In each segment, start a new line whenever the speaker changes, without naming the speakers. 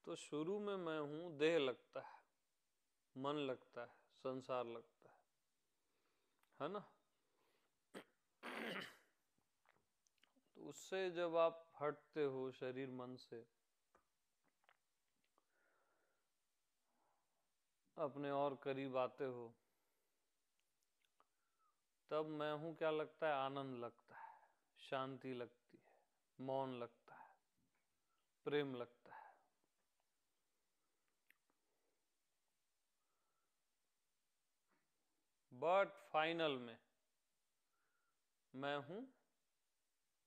तो शुरू में मैं हूं, देह लगता है, मन लगता है, संसार लगता है ना। तो उससे जब आप हटते हो शरीर मन से, अपने और करीब आते हो, तब मैं हूं क्या लगता है? आनंद लगता है, शांति लगती है, मौन लगता है, प्रेम लगता है। बट फाइनल में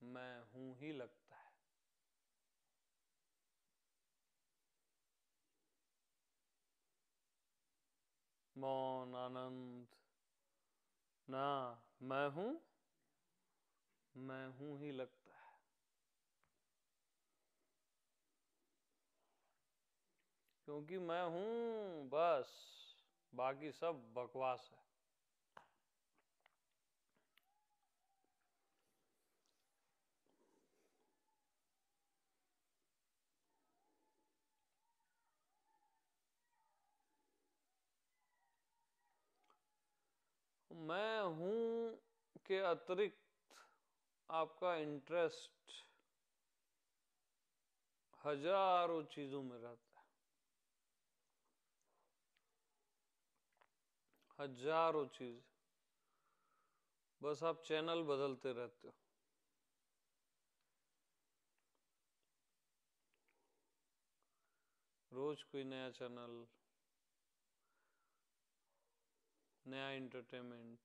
मैं हूं ही लगता है। मौन, आनंद, ना, मैं हूं ही लगता है। क्योंकि मैं हूं बस, बाकी सब बकवास है। मैं हूं के अतिरिक्त आपका इंटरेस्ट हजारों चीजों में रहता है, हजारों चीज। बस आप चैनल बदलते रहते हो। रोज कोई नया चैनल, नया एंटरटेनमेंट।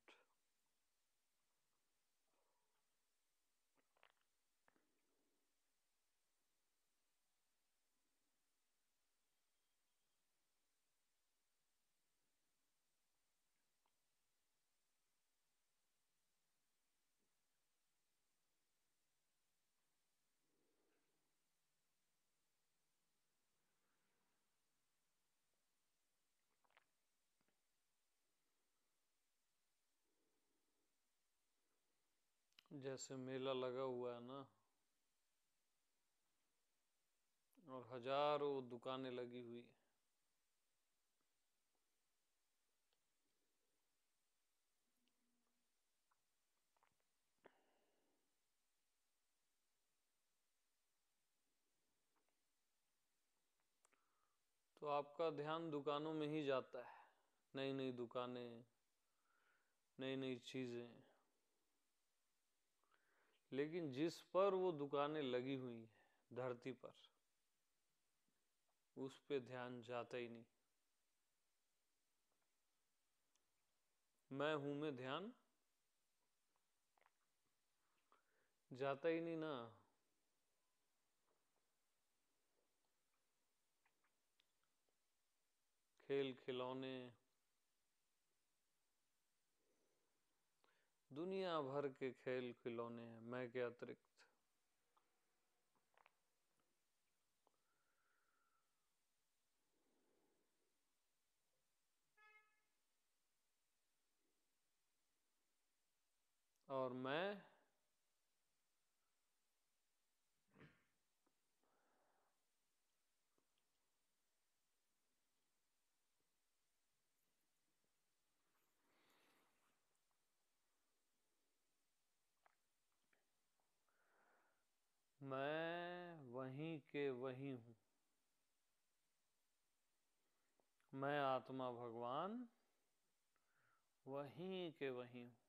जैसे मेला लगा हुआ है ना, और हजारों दुकानें लगी हुई है। तो आपका ध्यान दुकानों में ही जाता है, नई नई दुकानें, नई नई चीजें। लेकिन जिस पर वो दुकानें लगी हुई हैं धरती पर, उस पे ध्यान जाता ही नहीं। मैं हूं में ध्यान जाता ही नहीं ना। खेल खिलौने, दुनिया भर के खेल खिलौने हैं मैं के अतिरिक्त। और मैं वहीं के वहीं हूं। मैं आत्मा भगवान वहीं के वहीं हूं।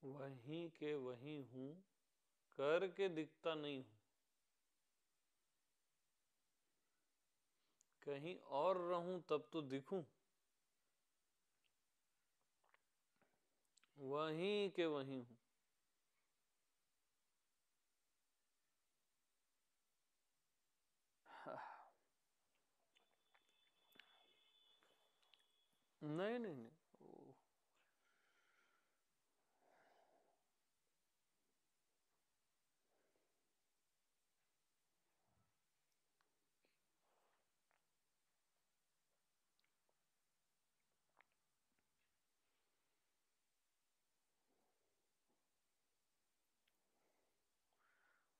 वहीं के वहीं हूं, करके दिखता नहीं हूं। कहीं और रहूं तब तो दिखूं, वहीं के वहीं हूं। नहीं नहीं नहीं,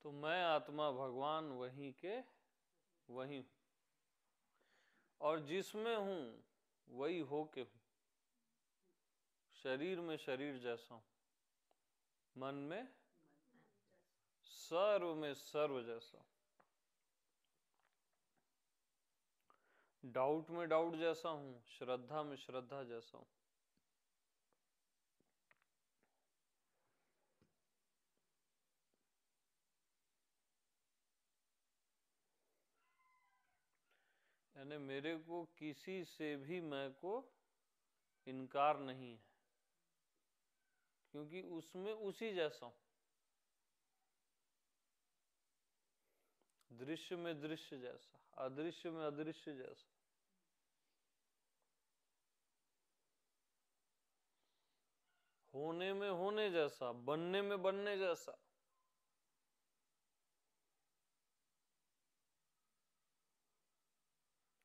तो मैं आत्मा भगवान वहीं के वहीं हूं, और जिसमें हूं वही हो के हूं। शरीर में शरीर जैसा हूं, मन में सर्व में सर्व जैसा हूं, डाउट में डाउट जैसा हूं, श्रद्धा में श्रद्धा जैसा हूं। यानी मेरे को किसी से भी मैं को इनकार नहीं है, क्योंकि उसमें उसी जैसा हूं। दृश्य में दृश्य जैसा, अदृश्य में अदृश्य जैसा। होने में होने जैसा, बनने में बनने जैसा।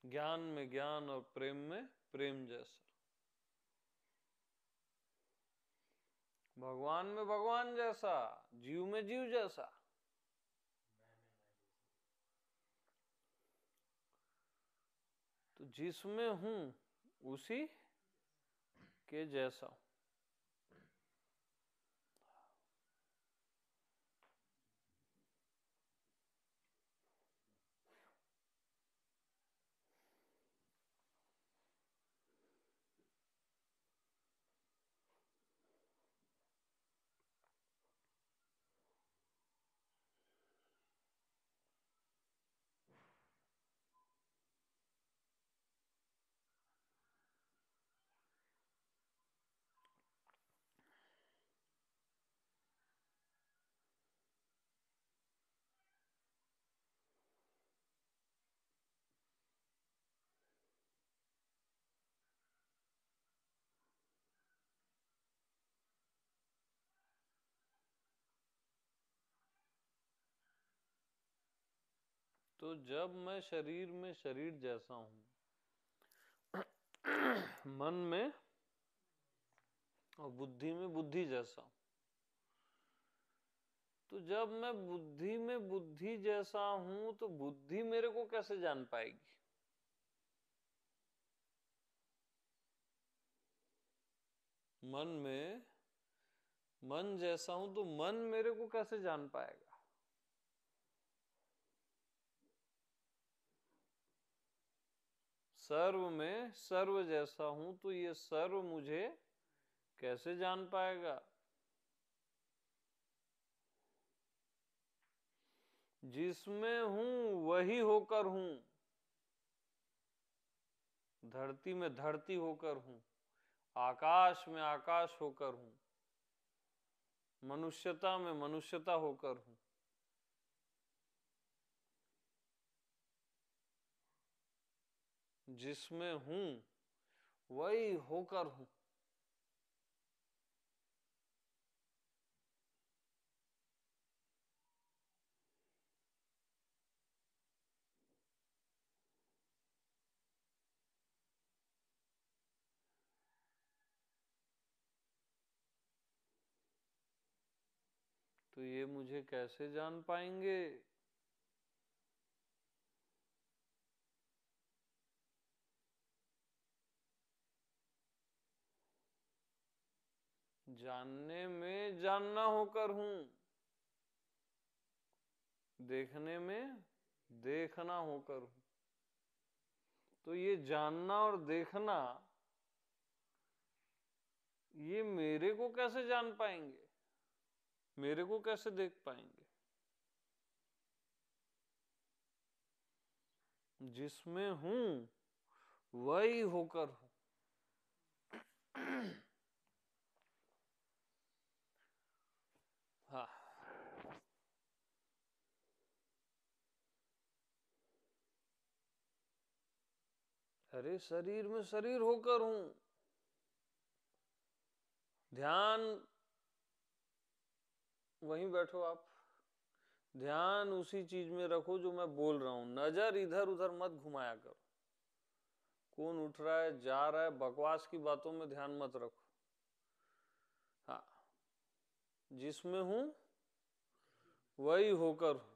ज्ञान में ज्ञान और प्रेम में प्रेम जैसा। भगवान में भगवान जैसा, जीव में जीव जैसा। तो जिसमें हूं उसी के जैसा हूं। तो जब मैं शरीर में शरीर जैसा हूं, मन में और बुद्धि में बुद्धि जैसा हूं, तो जब मैं बुद्धि में बुद्धि जैसा हूं तो बुद्धि मेरे को कैसे जान पाएगी? मन में मन जैसा हूं तो मन मेरे को कैसे जान पाएगा? सर्व में सर्व जैसा हूं तो ये सर्व मुझे कैसे जान पाएगा? जिसमें हूं वही होकर हूं, धरती में धरती होकर हूं, आकाश में आकाश होकर हूं, मनुष्यता में मनुष्यता होकर हूं। जिसमें हूं वही होकर हूं। तो ये मुझे कैसे जान पाएंगे? जानने में जानना होकर हूं, देखने में देखना होकर हूं। तो ये जानना और देखना, ये मेरे को कैसे जान पाएंगे? मेरे को कैसे देख पाएंगे? जिसमें हूं वही होकर हूं। हाँ, अरे शरीर में शरीर होकर हूं। ध्यान वहीं बैठो आप, ध्यान उसी चीज में रखो जो मैं बोल रहा हूं। नजर इधर उधर मत घुमाया करो। कौन उठ रहा है, जा रहा है, बकवास की बातों में ध्यान मत रखो। हाँ, जिसमें हूं वही होकर हूं।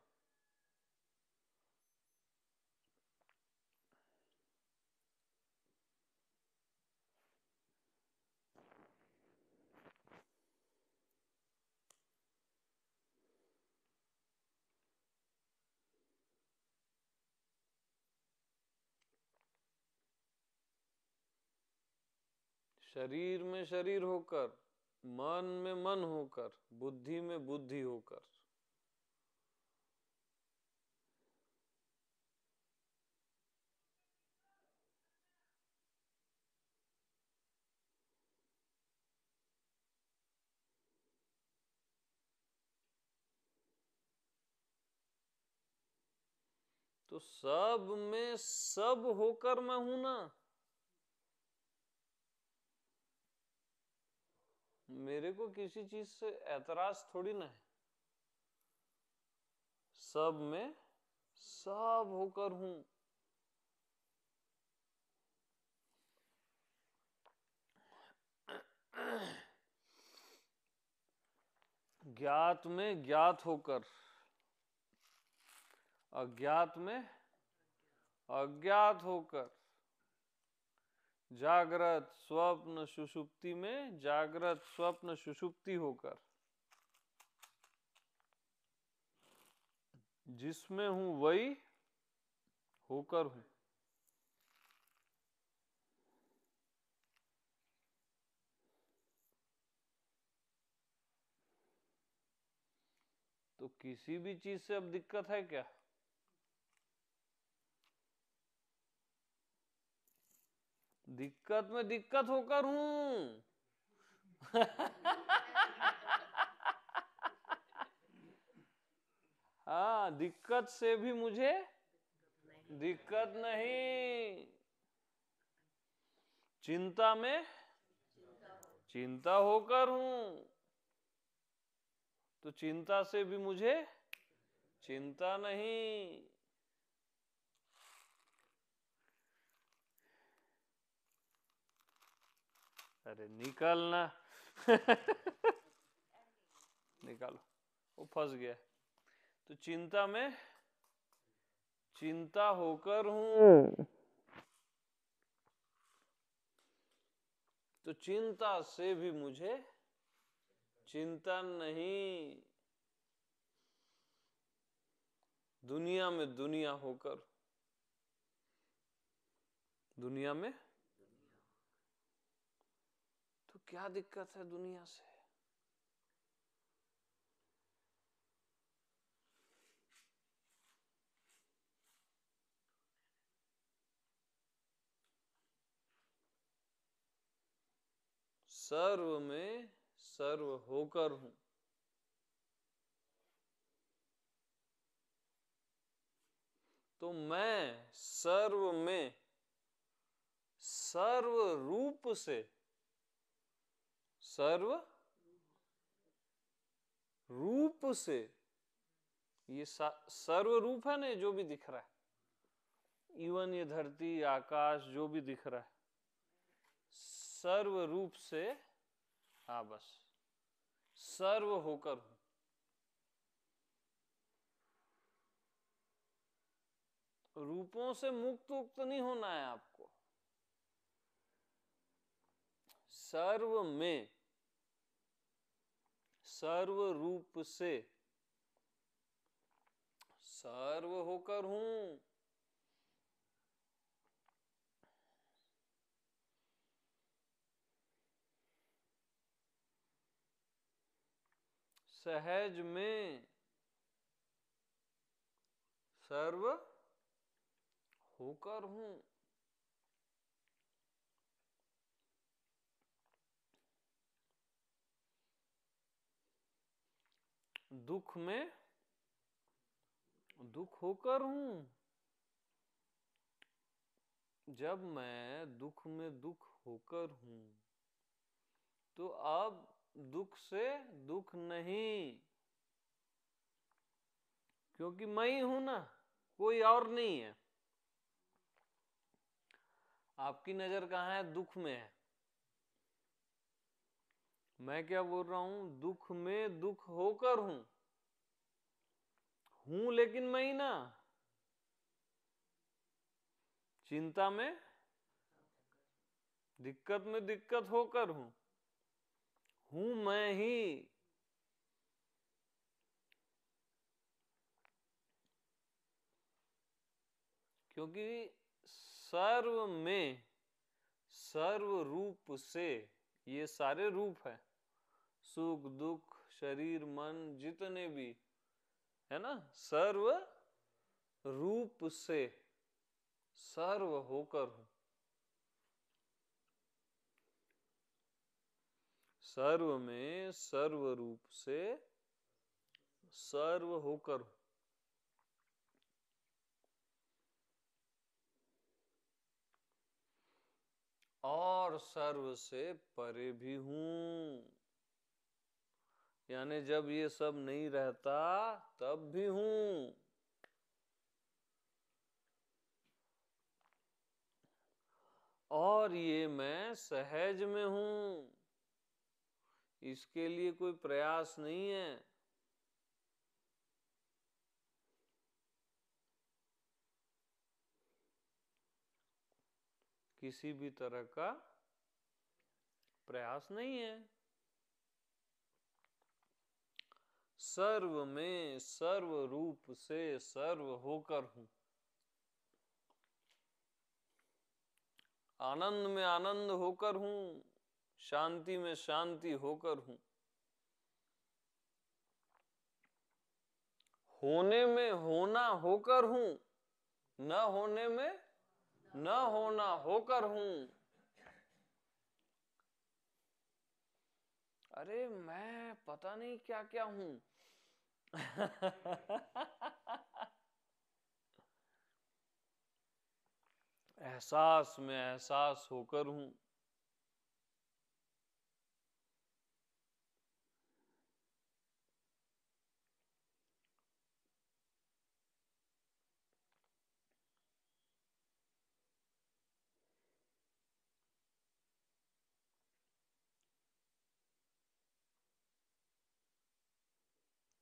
शरीर में शरीर होकर, मन में मन होकर, बुद्धि में बुद्धि होकर। तो सब में सब होकर मैं हूं ना। मेरे को किसी चीज से ऐतराज थोड़ी ना है। सब में सब होकर हूं। ज्ञात में ज्ञात होकर, अज्ञात में अज्ञात होकर, जागृत स्वप्न सुषुप्ति में जागृत स्वप्न सुषुप्ति होकर। जिसमें हूं वही होकर हूं। तो किसी भी चीज से अब दिक्कत है क्या? दिक्कत में दिक्कत होकर हूं। हाँ, दिक्कत से भी मुझे दिक्कत नहीं। चिंता में चिंता होकर हूं, तो चिंता से भी मुझे चिंता नहीं। अरे निकलना। निकालो, वो फंस गया। तो चिंता में चिंता होकर हूं, तो चिंता से भी मुझे चिंता नहीं। दुनिया में दुनिया होकर, दुनिया में तो क्या दिक्कत है दुनिया से? सर्व में सर्व होकर हूं। तो मैं सर्व में सर्व रूप से, सर्व रूप से, ये सर्व रूप है ना, जो भी दिख रहा है, इवन ये धरती आकाश जो भी दिख रहा है, सर्व रूप से। हाँ बस, सर्व होकर हूं। रूपों से मुक्त उक्त नहीं होना है आपको। सर्व में सर्व रूप से सर्व होकर हूं। सहज में सर्व होकर हूं। दुख में दुख होकर हूं। जब मैं दुख में दुख होकर हूं तो अब दुख से दुख नहीं, क्योंकि मैं ही हूं ना, कोई और नहीं है। आपकी नजर कहां है? दुख में है। मैं क्या बोल रहा हूं? दुख में दुख होकर हूं। हूं लेकिन मैं ही ना। चिंता में दिक्कत होकर हूं। हूं मैं ही। क्योंकि सर्व में सर्व रूप से, ये सारे रूप है, सुख दुख शरीर मन जितने भी है ना, सर्व रूप से सर्व होकर हूं। सर्व में सर्व रूप से सर्व होकर हूं। और सर्व से परे भी हूं। यानी जब ये सब नहीं रहता तब भी हूं। और ये मैं सहज में हूं। इसके लिए कोई प्रयास नहीं है। किसी भी तरह का प्रयास नहीं है। सर्व में सर्व रूप से सर्व होकर हूं। आनंद में आनंद होकर हूं। शांति में शांति होकर हूं। होने में होना होकर हूं। न होने में न होना होकर हूं। अरे मैं पता नहीं क्या क्या हूं। एहसास में एहसास होकर हूं।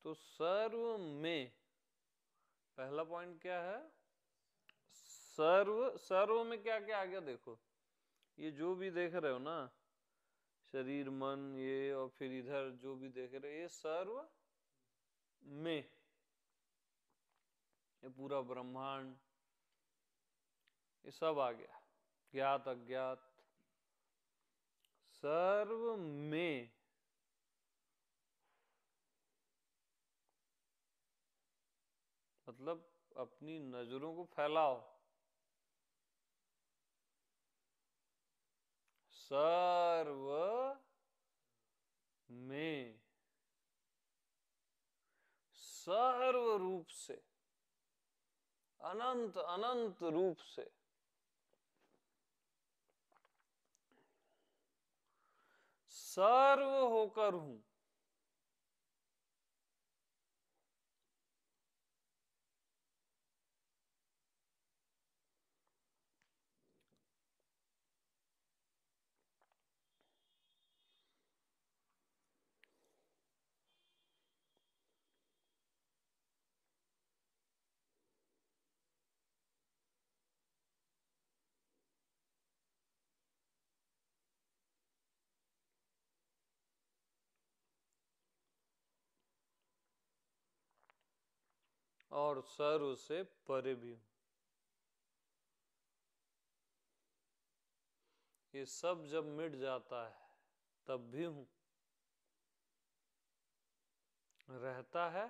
तो सर्व में पहला पॉइंट क्या है? सर्व। सर्व में क्या क्या आ गया देखो। ये जो भी देख रहे हो ना, शरीर मन ये, और फिर इधर जो भी देख रहे हो, ये सर्व में, ये पूरा ब्रह्मांड, ये सब आ गया। ज्ञात अज्ञात सर्व में। मतलब अपनी नजरों को फैलाओ। सर्व में सर्व रूप से, अनंत अनंत रूप से सर्व होकर हूं। और सर्व से परे भी हूं। ये सब जब मिट जाता है तब भी हूं। रहता है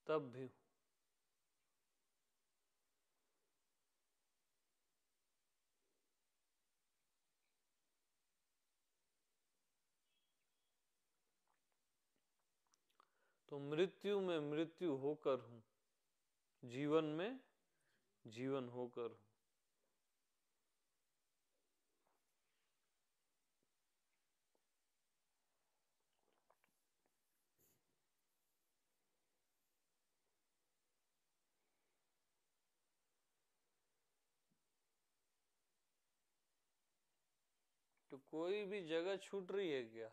तब भी हूं। तो मृत्यु में मृत्यु होकर हूं, जीवन में जीवन होकर हूं। तो कोई भी जगह छूट रही है क्या?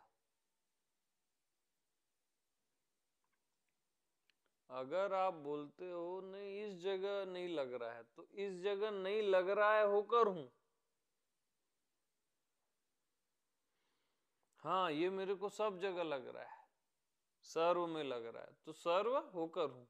अगर आप बोलते हो नहीं इस जगह नहीं लग रहा है, तो इस जगह नहीं लग रहा है होकर हूं। हाँ, ये मेरे को सब जगह लग रहा है, सर्व में लग रहा है, तो सर्व होकर हूं।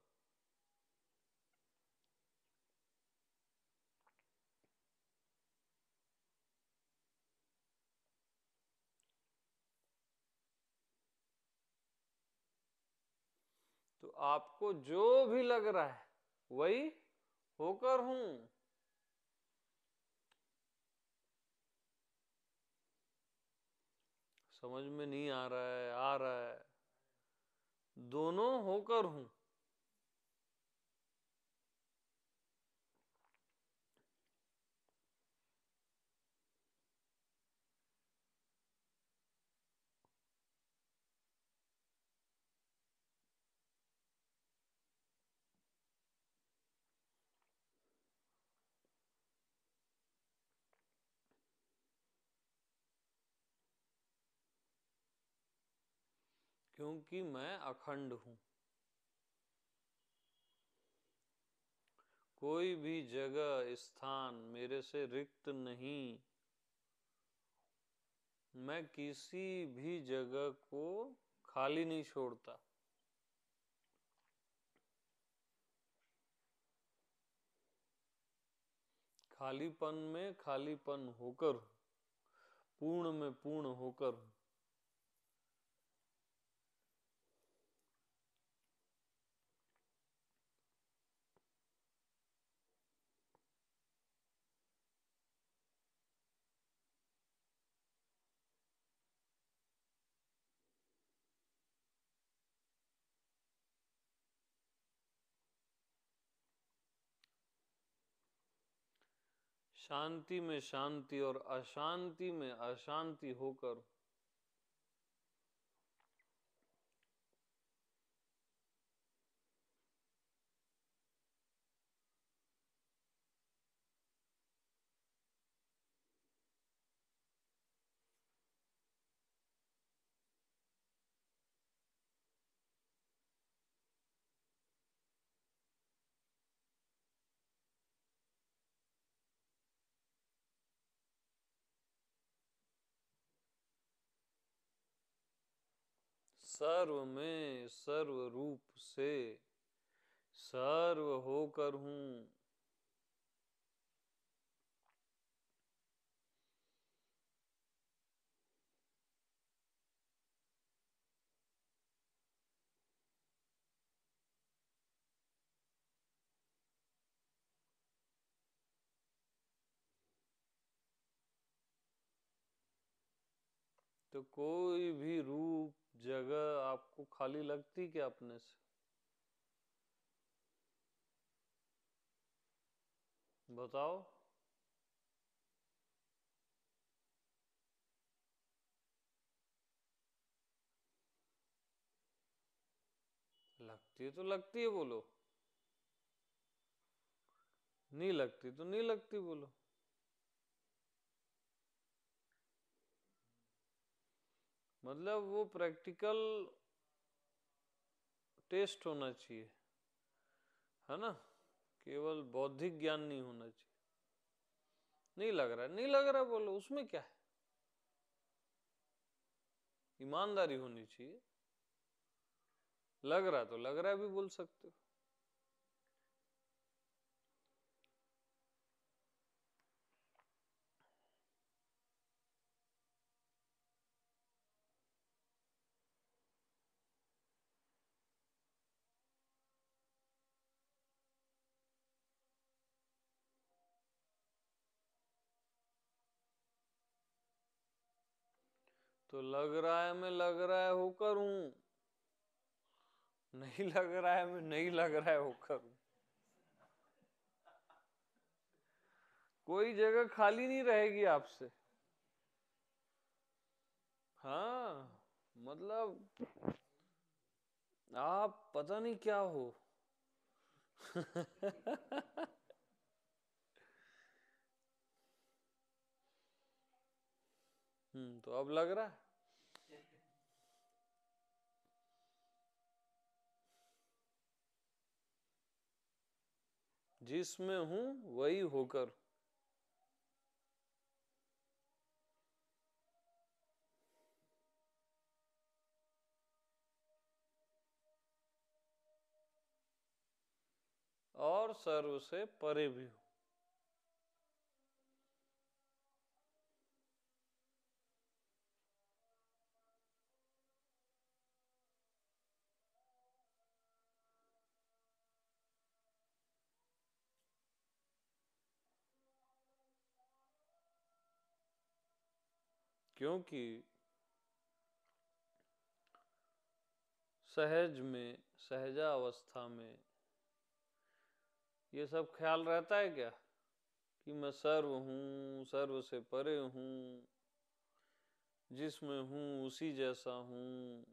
तो आपको जो भी लग रहा है वही होकर हूं। समझ में नहीं आ रहा है? आ रहा है। दोनों होकर हूं। क्योंकि मैं अखंड हूं। कोई भी जगह स्थान मेरे से रिक्त नहीं। मैं किसी भी जगह को खाली नहीं छोड़ता। खालीपन में खालीपन होकर, पूर्ण में पूर्ण होकर। शांति में शांति और अशांति में अशांति होकर। सर्व में सर्व रूप से सर्व होकर हूं। तो कोई भी रूप जगह आपको खाली लगती क्या अपने से? बताओ। लगती है तो लगती है बोलो, नहीं लगती तो नहीं लगती बोलो। मतलब वो प्रैक्टिकल टेस्ट होना चाहिए, है ना? केवल बौद्धिक ज्ञान नहीं होना चाहिए। नहीं लग रहा है, नहीं लग रहा है बोलो, उसमें क्या है? ईमानदारी होनी चाहिए। लग रहा तो लग रहा है भी बोल सकते हो। तो लग रहा है मैं लग रहा है होकर हूं, नहीं लग रहा है मैं नहीं लग रहा है होकर हूं। कोई जगह खाली नहीं रहेगी आपसे। हाँ, मतलब आप पता नहीं क्या हो। तो अब लग रहा है। जिसमें हूं वही होकर। और सर्व से परे भी हूं। क्योंकि सहज में, सहजा अवस्था में ये सब ख्याल रहता है क्या कि मैं सर्व हूं, सर्व से परे हूं, जिसमें हूं उसी जैसा हूं,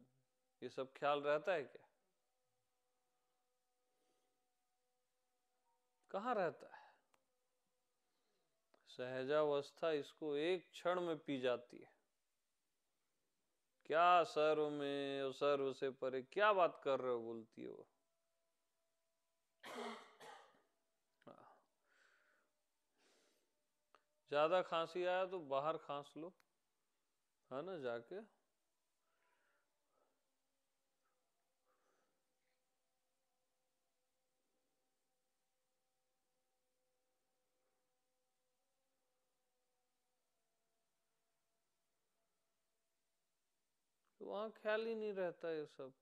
ये सब ख्याल रहता है क्या? कहाँ रहता है? सहजावस्था इसको एक क्षण में पी जाती है। क्या सर्व में और सर्व से परे क्या बात कर रहे हो बोलती है वो। ज्यादा खांसी आया तो बाहर खांस लो, है ना, जाके। तो वहां ख्याल ही नहीं रहता ये सब।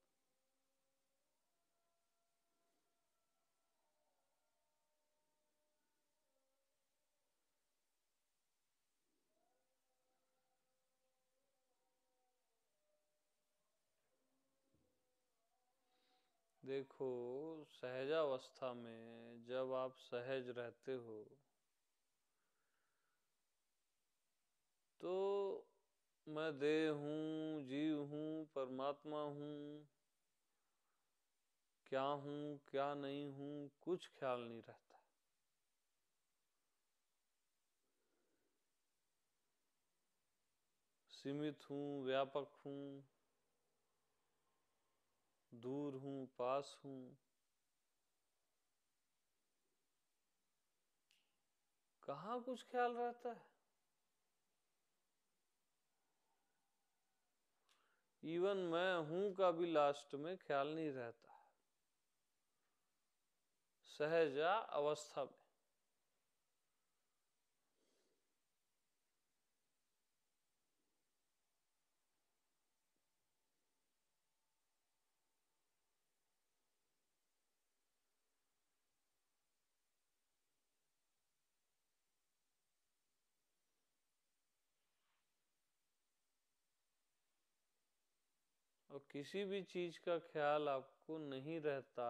देखो, सहजावस्था में जब आप सहज रहते हो तो मैं देह हूं, जीव हूं, परमात्मा हूं, क्या हूं क्या नहीं हूं कुछ ख्याल नहीं रहता। सीमित हूं, व्यापक हूं, दूर हूं, पास हूं, कहाँ कुछ ख्याल रहता है। इवन मैं हूं का भी लास्ट में ख्याल नहीं रहता सहजा अवस्था में। और किसी भी चीज का ख्याल आपको नहीं रहता,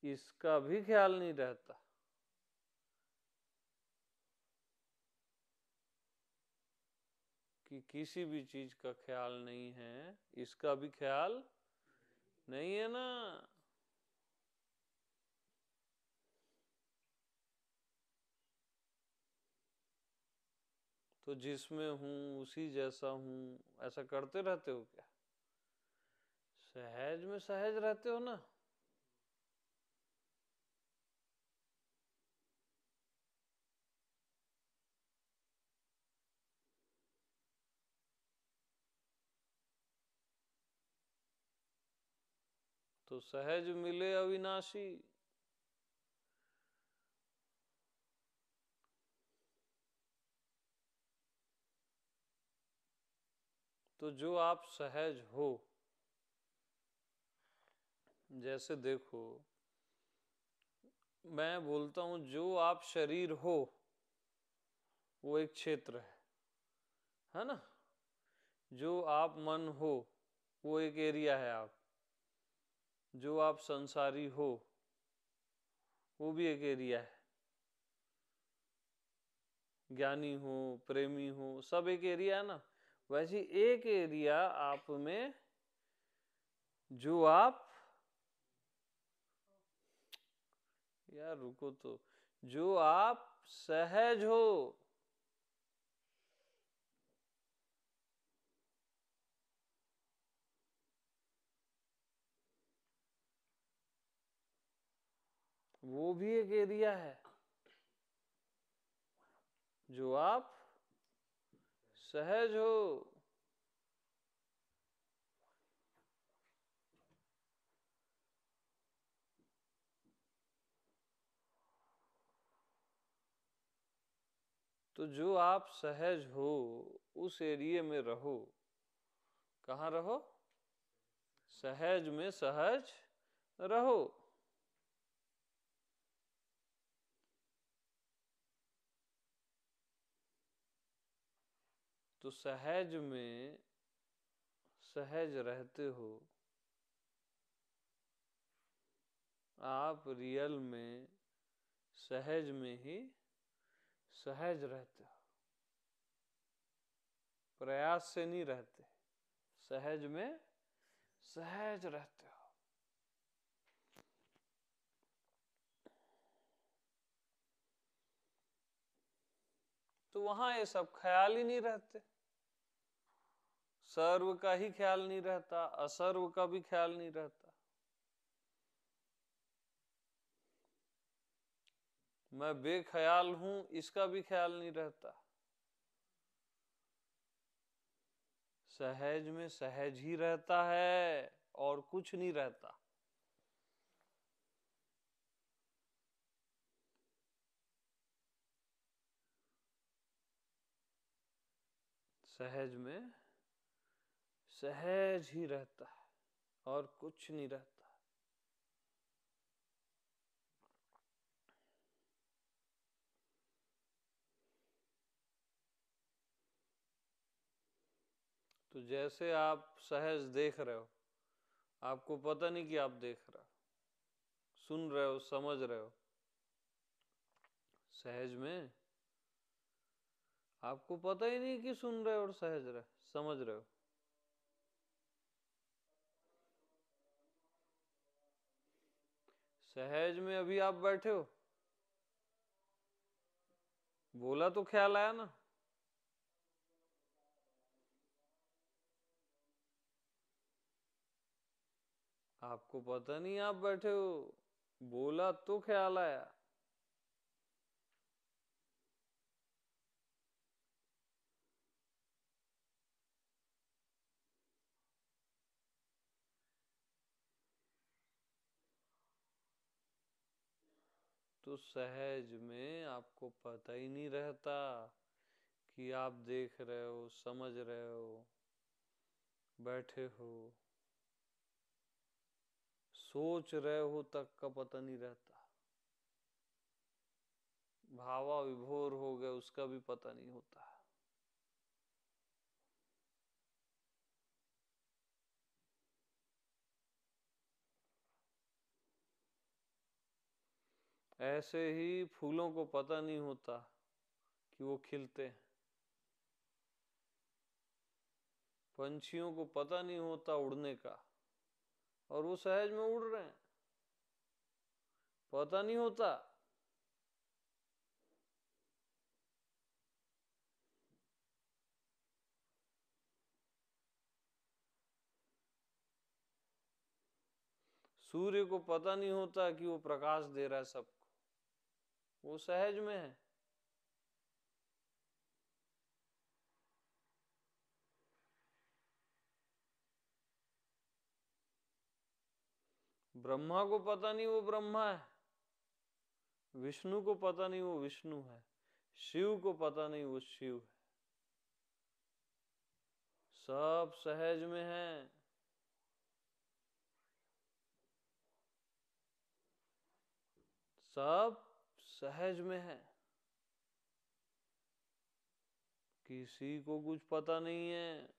इसका भी ख्याल नहीं रहता। कि किसी भी चीज का ख्याल नहीं है, इसका भी ख्याल नहीं है ना। तो जिसमें हूं उसी जैसा हूं, ऐसा करते रहते हो क्या? सहज में सहज रहते हो ना। तो सहज मिले अविनाशी। तो जो आप सहज हो, जैसे देखो, मैं बोलता हूं जो आप शरीर हो वो एक क्षेत्र है ना। जो आप मन हो वो एक एरिया है आप, जो आप संसारी हो वो भी एक एरिया है, ज्ञानी हो प्रेमी हो सब एक एरिया है ना। वैसे एक एरिया आप में जो आप, यार रुको तो, जो आप सहज हो, वो भी एक एरिया है। जो आप सहज हो, तो जो आप सहज हो उस एरिया में रहो। कहाँ रहो? सहज में सहज रहो। तो सहज में सहज रहते हो आप, रियल में सहज में ही सहज रहते हो, प्रयास से नहीं रहते, सहज में सहज रहते हो। तो वहां ये सब ख्याल ही नहीं रहते, सर्व का ही ख्याल नहीं रहता, असर्व का भी ख्याल नहीं रहता। मैं बेख्याल हूं इसका भी ख्याल नहीं रहता। सहज में सहज ही रहता है और कुछ नहीं रहता। सहज में सहज ही रहता है और कुछ नहीं रहता। तो जैसे आप सहज देख रहे हो, आपको पता नहीं कि आप देख रहे हो, सुन रहे हो, समझ रहे हो। सहज में आपको पता ही नहीं कि सुन रहे हो और सहज रहे समझ रहे हो। सहज में अभी आप बैठे हो, बोला तो ख्याल आया ना। आपको पता नहीं आप बैठे हो, बोला तो ख्याल आया। तो सहज में आपको पता ही नहीं रहता कि आप देख रहे हो, समझ रहे हो, बैठे हो, सोच रहे हो तक का पता नहीं रहता। भावा विभोर हो गए उसका भी पता नहीं होता। ऐसे ही फूलों को पता नहीं होता कि वो खिलते हैं, पंछियों को पता नहीं होता उड़ने का और वो सहज में उड़ रहे हैं, पता नहीं होता। सूर्य को पता नहीं होता कि वो प्रकाश दे रहा है सबको, वो सहज में है। ब्रह्मा को पता नहीं वो ब्रह्मा है, विष्णु को पता नहीं वो विष्णु है, शिव को पता नहीं वो शिव है। सब सहज में है। सब सहज में है। किसी को कुछ पता नहीं है।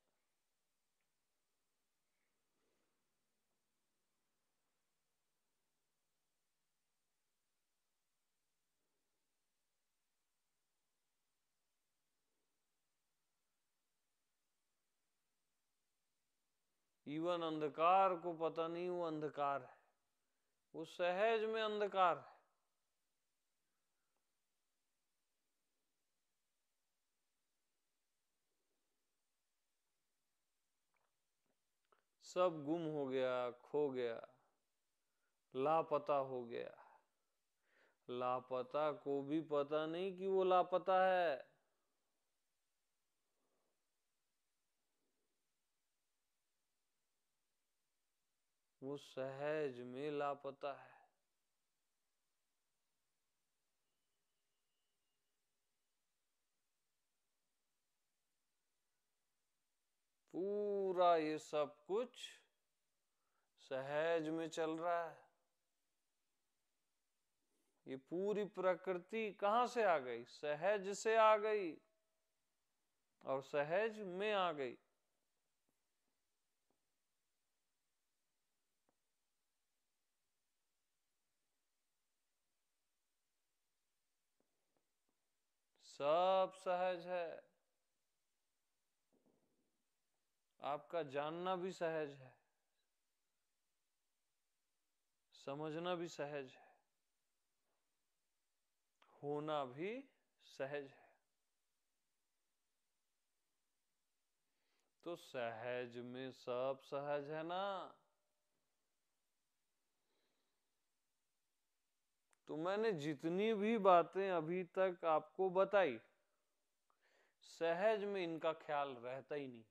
इवन अंधकार को पता नहीं वो अंधकार है, वो सहज में अंधकार है। सब गुम हो गया, खो गया, लापता हो गया। लापता को भी पता नहीं कि वो लापता है। वो सहज में लापता है। पूरा ये सब कुछ सहज में चल रहा है। ये पूरी प्रकृति कहां से आ गई? सहज से आ गई और सहज में आ गई। सब सहज है। आपका जानना भी सहज है, समझना भी सहज है, होना भी सहज है। तो सहज में सब सहज है ना। तो मैंने जितनी भी बातें अभी तक आपको बताई, सहज में इनका ख्याल रहता ही नहीं।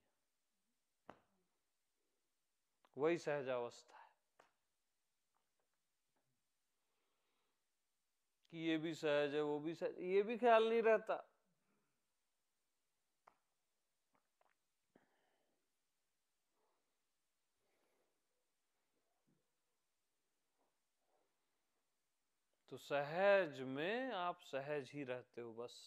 वही सहजावस्था है कि ये भी सहज है, वो भी सहज, ये भी ख्याल नहीं रहता। तो सहज में आप सहज ही रहते हो बस।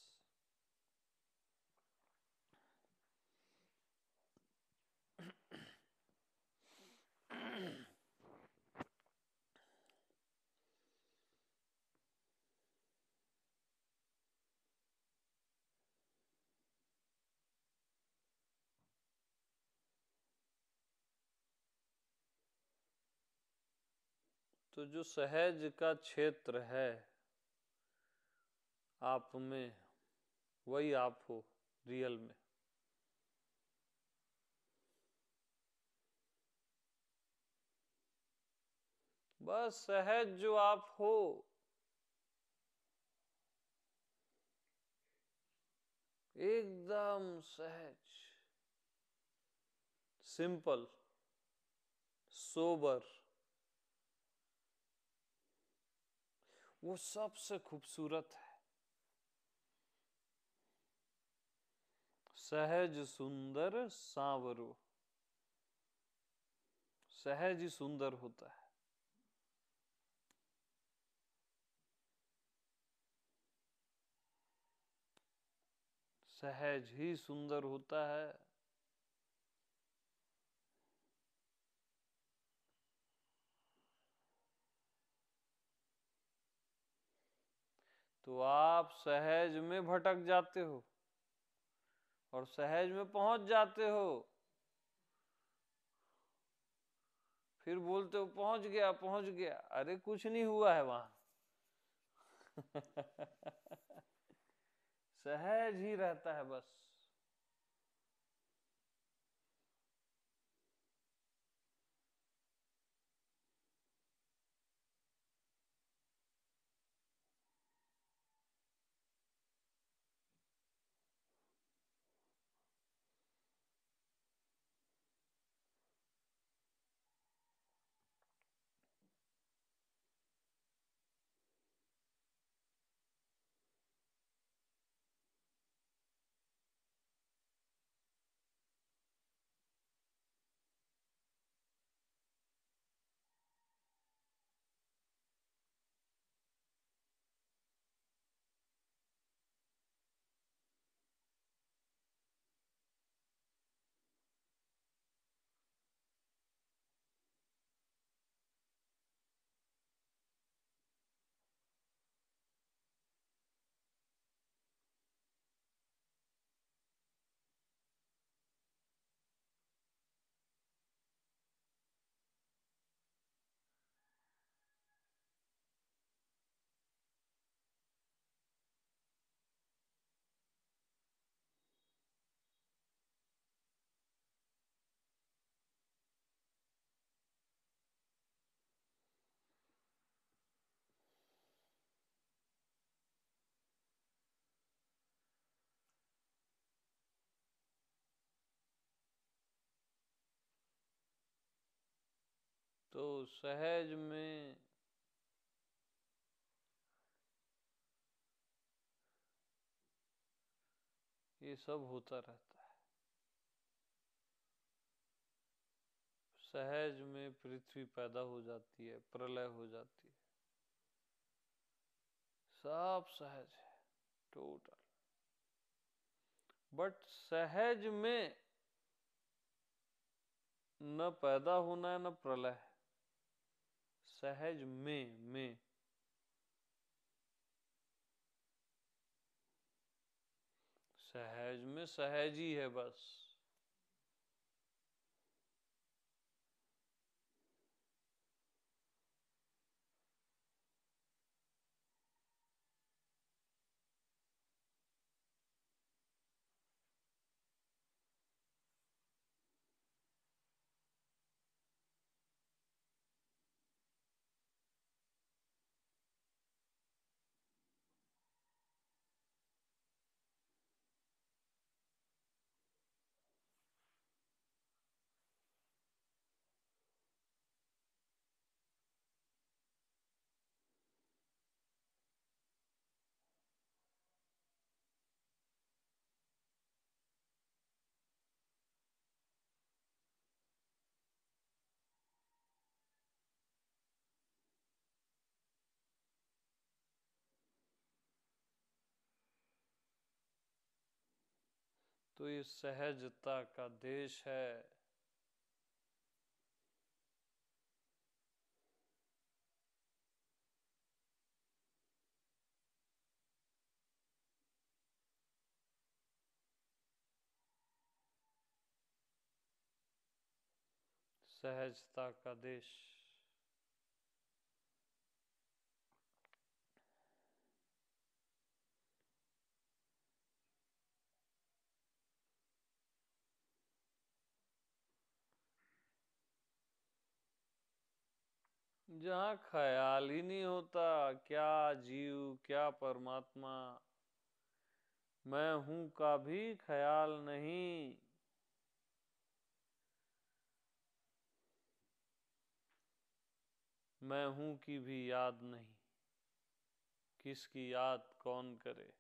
तो जो सहज का क्षेत्र है आप में, वही आप हो रियल में। बस सहज जो आप हो, एकदम सहज, सिंपल, सोबर, वो सबसे खूबसूरत है। सहज सुंदर सांवरो, सहज ही सुंदर होता है। सहज ही सुंदर होता है। तो आप सहज में भटक जाते हो और सहज में पहुंच जाते हो, फिर बोलते हो पहुंच गया पहुंच गया। अरे कुछ नहीं हुआ है वहां। सहज ही रहता है बस। तो सहज में ये सब होता रहता है। सहज में पृथ्वी पैदा हो जाती है, प्रलय हो जाती है, सब सहज है, टोटल। बट सहज में न पैदा होना है न प्रलय। सहज में सहज में सहज ही है बस। तो ये सहजता का देश है। सहजता का देश। जहाँ ख्याल ही नहीं होता, क्या जीव क्या परमात्मा, मैं हूं का भी ख्याल नहीं। मैं हूं की भी याद नहीं, किसकी याद कौन करे।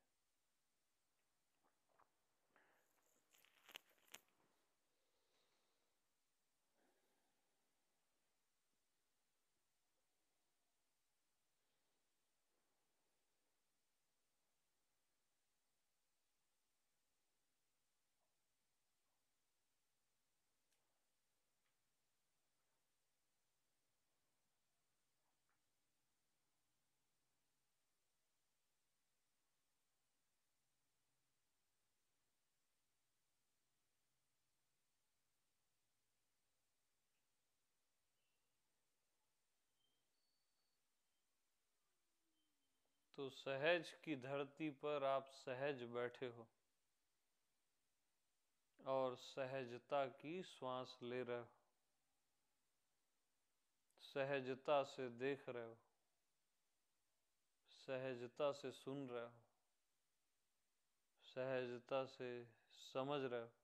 तो सहज की धरती पर आप सहज बैठे हो और सहजता की श्वास ले रहे हो, सहजता से देख रहे हो, सहजता से सुन रहे हो, सहजता से समझ रहे हो।